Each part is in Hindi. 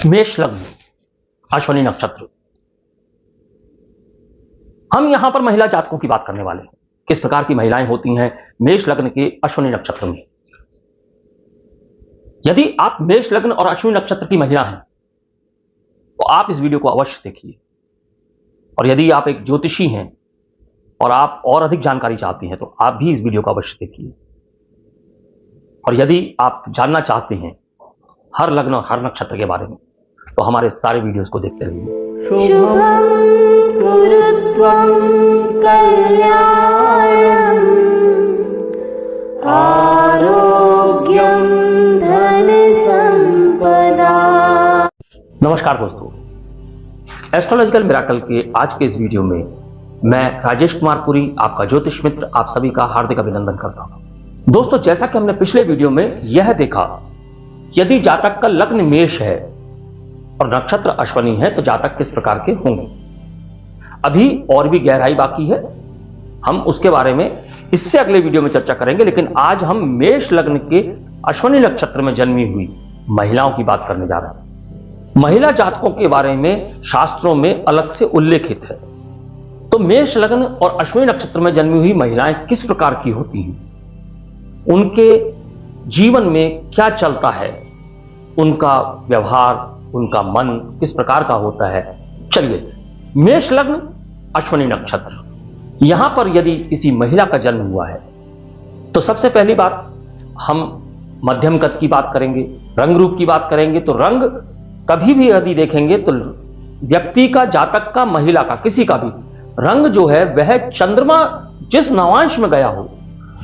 मेष लग्न, अश्विनी नक्षत्र। हम यहां पर महिला जातकों की बात करने वाले हैं। किस प्रकार की महिलाएं होती हैं मेष लग्न के अश्विनी नक्षत्र में। यदि आप मेष लग्न और अश्विनी नक्षत्र की महिला हैं तो आप इस वीडियो को अवश्य देखिए। और यदि आप एक ज्योतिषी हैं और आप और अधिक जानकारी चाहती हैं तो आप भी इस वीडियो को अवश्य देखिए। और यदि आप जानना चाहते हैं हर लग्न और हर नक्षत्र के बारे में तो हमारे सारे वीडियोस को देखते रहिए। शुभं कुरुत्वं कल्याणं आरोग्यं धन संपदा। नमस्कार दोस्तों, एस्ट्रोलॉजिकल मिराकल के आज के इस वीडियो में मैं राजेश कुमार पुरी, आपका ज्योतिष मित्र, आप सभी का हार्दिक अभिनंदन करता हूं। दोस्तों, जैसा कि हमने पिछले वीडियो में यह देखा, यदि जातक का लग्न मेष है और नक्षत्र अश्विनी है तो जातक किस प्रकार के होंगे। अभी और भी गहराई बाकी है, हम उसके बारे में इससे अगले वीडियो में चर्चा करेंगे। लेकिन आज हम मेष लग्न के अश्विनी नक्षत्र में जन्मी हुई महिलाओं की बात करने जा रहे हैं। महिला जातकों के बारे में शास्त्रों में अलग से उल्लेखित है। तो मेष लग्न और अश्विनी नक्षत्र में जन्मी हुई महिलाएं किस प्रकार की होती हैं, उनके जीवन में क्या चलता है, उनका व्यवहार, उनका मन किस प्रकार का होता है। चलिए, मेष लग्न अश्विनी नक्षत्र, यहां पर यदि किसी महिला का जन्म हुआ है तो सबसे पहली बात हम मध्यम कद की बात करेंगे, रंग रूप की बात करेंगे। तो रंग कभी भी यदि देखेंगे तो व्यक्ति का, जातक का, महिला का, किसी का भी रंग जो है वह चंद्रमा जिस नवांश में गया हो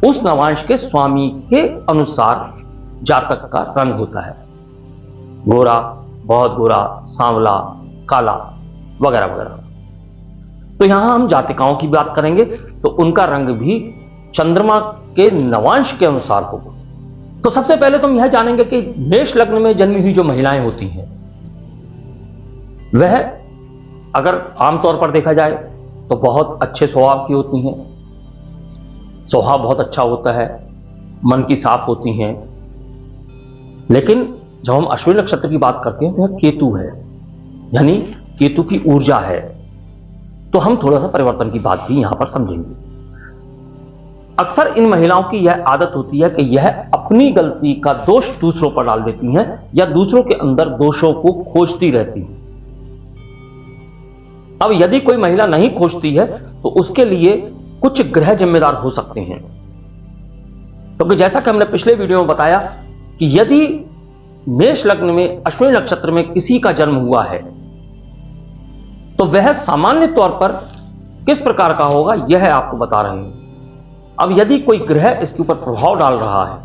उस नवांश के स्वामी के अनुसार जातक का रंग होता है। गोरा, बहुत गोरा, सांवला, काला वगैरह वगैरह। तो यहां हम जातिकाओं की बात करेंगे तो उनका रंग भी चंद्रमा के नवांश के अनुसार होगा। तो सबसे पहले तो हम यह जानेंगे कि मेष लग्न में जन्मी हुई जो महिलाएं होती हैं वह अगर आमतौर पर देखा जाए तो बहुत अच्छे स्वभाव की होती हैं, स्वभाव बहुत अच्छा होता है, मन की साफ होती हैं। लेकिन जब हम अश्विनी नक्षत्र की बात करते हैं तो यह केतु है, यानी केतु की ऊर्जा है। तो हम थोड़ा सा परिवर्तन की बात भी यहां पर समझेंगे। अक्सर इन महिलाओं की यह आदत होती है कि यह अपनी गलती का दोष दूसरों पर डाल देती हैं या दूसरों के अंदर दोषों को खोजती रहती हैं। अब यदि कोई महिला नहीं खोजती है तो उसके लिए कुछ ग्रह जिम्मेदार हो सकते हैं। क्योंकि जैसा कि हमने पिछले वीडियो में बताया कि यदि मेष लग्न में अश्विनी नक्षत्र में किसी का जन्म हुआ है तो वह सामान्य तौर पर किस प्रकार का होगा यह आपको बता रहे हैं। अब यदि कोई ग्रह इसके ऊपर प्रभाव डाल रहा है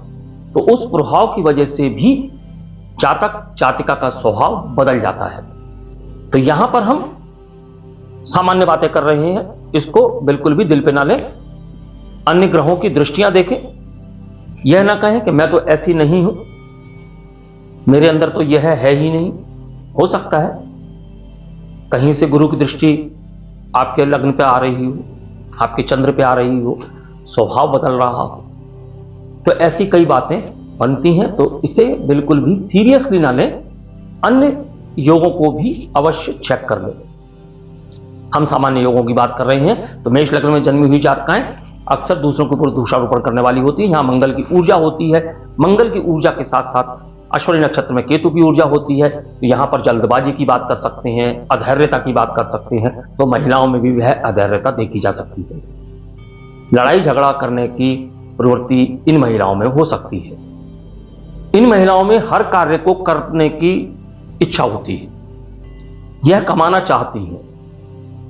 तो उस प्रभाव की वजह से भी जातक जातिका का स्वभाव बदल जाता है। तो यहां पर हम सामान्य बातें कर रहे हैं, इसको बिल्कुल भी दिल पे ना लें। अन्य ग्रहों की दृष्टियां देखें, यह ना कहें कि मैं तो ऐसी नहीं हूं, मेरे अंदर तो यह है ही नहीं। हो सकता है कहीं से गुरु की दृष्टि आपके लग्न पे आ रही हो, आपके चंद्र पे आ रही हो, स्वभाव बदल रहा हो, तो ऐसी कई बातें बनती हैं। तो इसे बिल्कुल भी सीरियसली ना लें, अन्य योगों को भी अवश्य चेक कर लें। हम सामान्य योगों की बात कर रहे हैं। तो मेष लग्न में जन्मी हुई जातकाएं अक्सर दूसरों के ऊपर दोषारोपण करने वाली होती है। यहां मंगल की ऊर्जा होती है, मंगल की ऊर्जा के साथ साथ अश्विनी नक्षत्र में केतु की ऊर्जा होती है। तो यहां पर जल्दबाजी की बात कर सकते हैं, अधैर्यता की बात कर सकते हैं। तो महिलाओं में भी वह अधैर्यता देखी जा सकती है। लड़ाई झगड़ा करने की प्रवृत्ति इन महिलाओं में हो सकती है। इन महिलाओं में हर कार्य को करने की इच्छा होती है, यह कमाना चाहती है,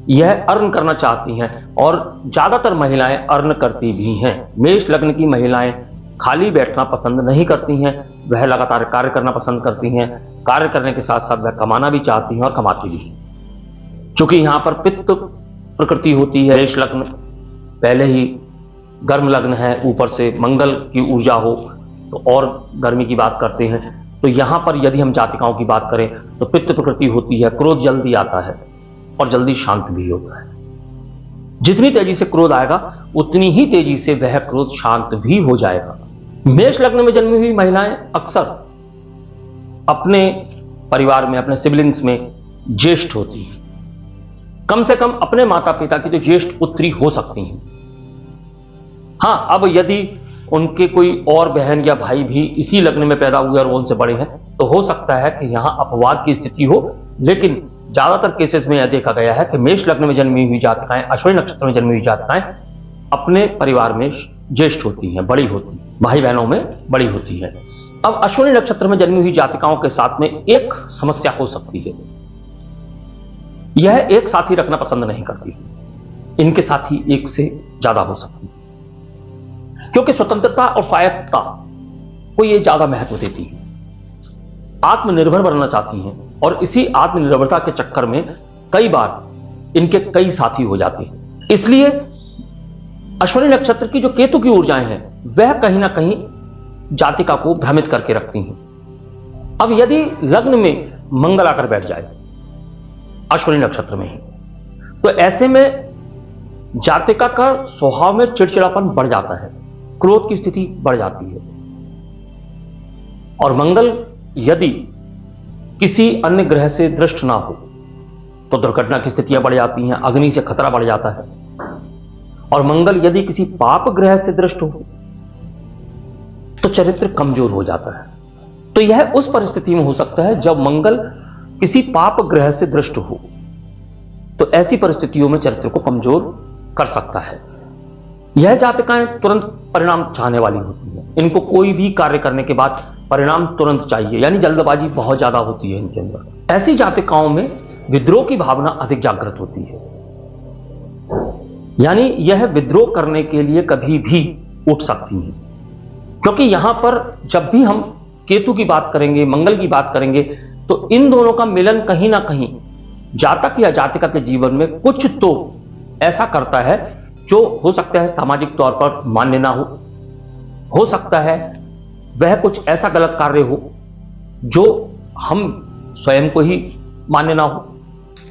यह अर्न करना चाहती हैं और ज्यादातर महिलाएं अर्न करती भी हैं। मेष लग्न की महिलाएं खाली बैठना पसंद नहीं करती हैं, वह लगातार कार्य करना पसंद करती हैं। कार्य करने के साथ साथ वह कमाना भी चाहती हैं और कमाती भी हैं। चूंकि यहां पर पित्त प्रकृति होती है, मेष लग्न पहले ही गर्म लग्न है, ऊपर से मंगल की ऊर्जा हो तो और गर्मी की बात करते हैं। तो यहां पर यदि हम जातिकाओं की बात करें तो पित्त प्रकृति होती है, क्रोध जल्दी आता है और जल्दी शांत भी होता है। जितनी तेजी से क्रोध आएगा उतनी ही तेजी से वह क्रोध शांत भी हो जाएगा। मेष लग्न में जन्मी हुई महिलाएं अक्सर अपने परिवार में, अपने सिबलिंग्स में ज्येष्ठ होती है। कम से कम अपने माता पिता की तो ज्येष्ठ पुत्री हो सकती हैं। हां, अब यदि उनके कोई और बहन या भाई भी इसी लग्न में पैदा हुए और वो उनसे बड़े हैं, तो हो सकता है कि यहां अपवाद की स्थिति हो, लेकिन ज्यादातर केसेस में यह देखा गया है कि मेष लग्न में जन्मी हुई जातिकाएं, अश्विनी नक्षत्र में जन्मी हुई जातिकाएं अपने परिवार में ज्येष्ठ होती हैं, बड़ी होती हैं, भाई बहनों में बड़ी होती हैं। अब अश्विनी नक्षत्र में जन्मी हुई जातिकाओं के साथ में एक समस्या हो सकती है, यह एक साथी रखना पसंद नहीं करती, इनके साथी एक से ज्यादा हो सकती है, क्योंकि स्वतंत्रता और स्वायत्तता को ये ज्यादा महत्व देती है, आत्मनिर्भर बनना चाहती हैं, और इसी आत्मनिर्भरता के चक्कर में कई बार इनके कई साथी हो जाते हैं। इसलिए अश्विनी नक्षत्र की जो केतु की ऊर्जाएं हैं वह कहीं ना कहीं जातिका को भ्रमित करके रखती हैं। अब यदि लग्न में मंगल आकर बैठ जाए अश्विनी नक्षत्र में ही, तो ऐसे में जातिका का स्वभाव में चिड़चिड़ापन बढ़ जाता है, क्रोध की स्थिति बढ़ जाती है, और मंगल यदि किसी अन्य ग्रह से दृष्ट ना हो तो दुर्घटना की स्थितियां बढ़ जाती हैं, अग्नि से खतरा बढ़ जाता है, और मंगल यदि किसी पाप ग्रह से दृष्ट हो तो चरित्र कमजोर हो जाता है। तो यह उस परिस्थिति में हो सकता है जब मंगल किसी पाप ग्रह से दृष्ट हो, तो ऐसी परिस्थितियों में चरित्र को कमजोर कर सकता है। यह जातिकाएं तुरंत परिणाम चाहने वाली होती हैं, इनको कोई भी कार्य करने के बाद परिणाम तुरंत चाहिए, यानी जल्दबाजी बहुत ज्यादा होती है इनके अंदर। ऐसी जातिकाओं में विद्रोह की भावना अधिक जागृत होती है, यानी यह विद्रोह करने के लिए कभी भी उठ सकती हैं, क्योंकि यहां पर जब भी हम केतु की बात करेंगे, मंगल की बात करेंगे, तो इन दोनों का मिलन कहीं ना कहीं जातक या जातिका के जीवन में कुछ तो ऐसा करता है जो हो सकता है सामाजिक तौर पर मान्य ना हो सकता है वह कुछ ऐसा गलत कार्य हो जो हम स्वयं को ही मान्य ना हो,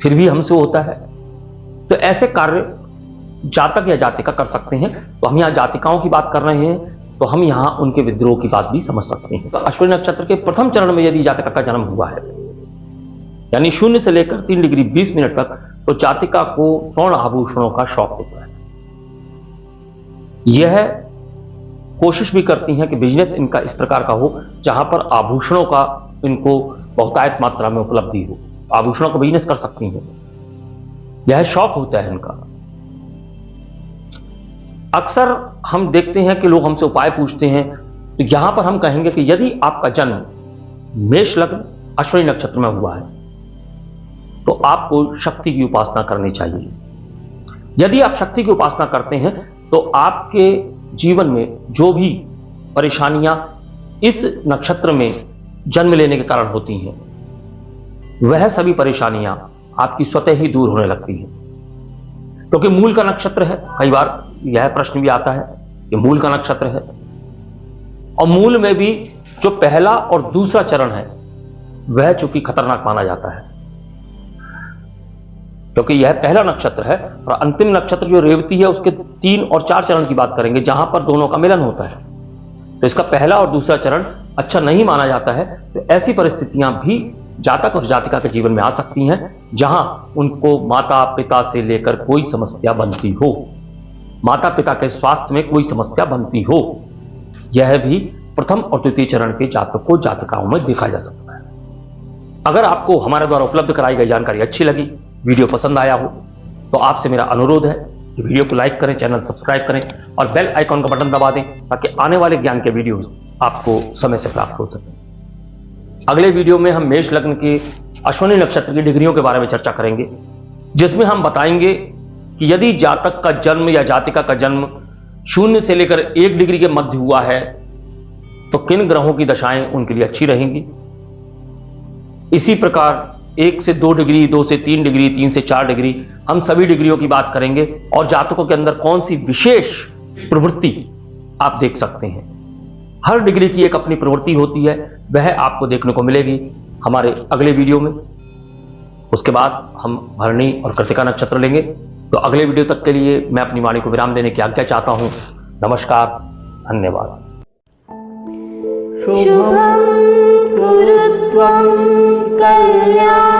फिर भी हमसे होता है। तो ऐसे कार्य जातक या जातिका कर सकते हैं। तो हम यहां जातिकाओं की बात कर रहे हैं, तो हम यहां उनके विद्रोह की बात भी समझ सकते हैं। तो अश्विनी नक्षत्र के प्रथम चरण में यदि जातिका का जन्म हुआ है, यानी 0 से लेकर 3 डिग्री 20 मिनट तक, तो जातिका को स्वर्ण आभूषणों का शौक होता है। यह कोशिश भी करती हैं कि बिजनेस इनका इस प्रकार का हो जहां पर आभूषणों का इनको बहुतायत मात्रा में उपलब्धि हो, आभूषणों का बिजनेस कर सकती हैं, यह शौक होता है इनका। अक्सर हम देखते हैं कि लोग हमसे उपाय पूछते हैं, तो यहां पर हम कहेंगे कि यदि आपका जन्म मेष लग्न अश्विनी नक्षत्र में हुआ है तो आपको शक्ति की उपासना करनी चाहिए। यदि आप शक्ति की उपासना करते हैं तो आपके जीवन में जो भी परेशानियां इस नक्षत्र में जन्म लेने के कारण होती हैं, वह सभी परेशानियां आपकी स्वतः ही दूर होने लगती हैं, क्योंकि मूल का नक्षत्र है। कई बार यह प्रश्न भी आता है कि मूल का नक्षत्र है, और मूल में भी जो पहला और दूसरा चरण है वह चूंकि खतरनाक माना जाता है, क्योंकि यह पहला नक्षत्र है, और अंतिम नक्षत्र जो रेवती है उसके 3 और 4 चरण की बात करेंगे जहां पर दोनों का मिलन होता है। तो इसका पहला और दूसरा चरण अच्छा नहीं माना जाता है। तो ऐसी परिस्थितियां भी जातक और जातिका के जीवन में आ सकती हैं जहां उनको माता पिता से लेकर कोई समस्या बनती हो, माता पिता के स्वास्थ्य में कोई समस्या बनती हो। यह भी प्रथम और द्वितीय चरण के जातकों जातिकाओं में देखा जा सकता है। अगर आपको हमारे द्वारा उपलब्ध कराई गई जानकारी अच्छी लगी, वीडियो पसंद आया हो, तो आपसे मेरा अनुरोध है कि वीडियो को लाइक करें, चैनल सब्सक्राइब करें और बेल आइकॉन का बटन दबा दें ताकि आने वाले ज्ञान के वीडियोस आपको समय से प्राप्त हो सके। अगले वीडियो में हम मेष लग्न के अश्विनी नक्षत्र की डिग्रियों के बारे में चर्चा करेंगे, जिसमें हम बताएंगे कि यदि जातक का जन्म या जातिका का जन्म 0 से लेकर 1 डिग्री के मध्य हुआ है तो किन ग्रहों की दशाएं उनके लिए अच्छी रहेंगी। इसी प्रकार 1 से 2 डिग्री, 2 से 3 डिग्री, 3 से 4 डिग्री, हम सभी डिग्रियों की बात करेंगे और जातकों के अंदर कौन सी विशेष प्रवृत्ति आप देख सकते हैं। हर डिग्री की एक अपनी प्रवृत्ति होती है, वह आपको देखने को मिलेगी हमारे अगले वीडियो में। उसके बाद हम भरणी और कृतिका नक्षत्र लेंगे। तो अगले वीडियो तक के लिए मैं अपनी वाणी को विराम देने की आज्ञा चाहता हूं। नमस्कार, धन्यवाद। शुभं कुरुत्वा त्वं कल्याणकरी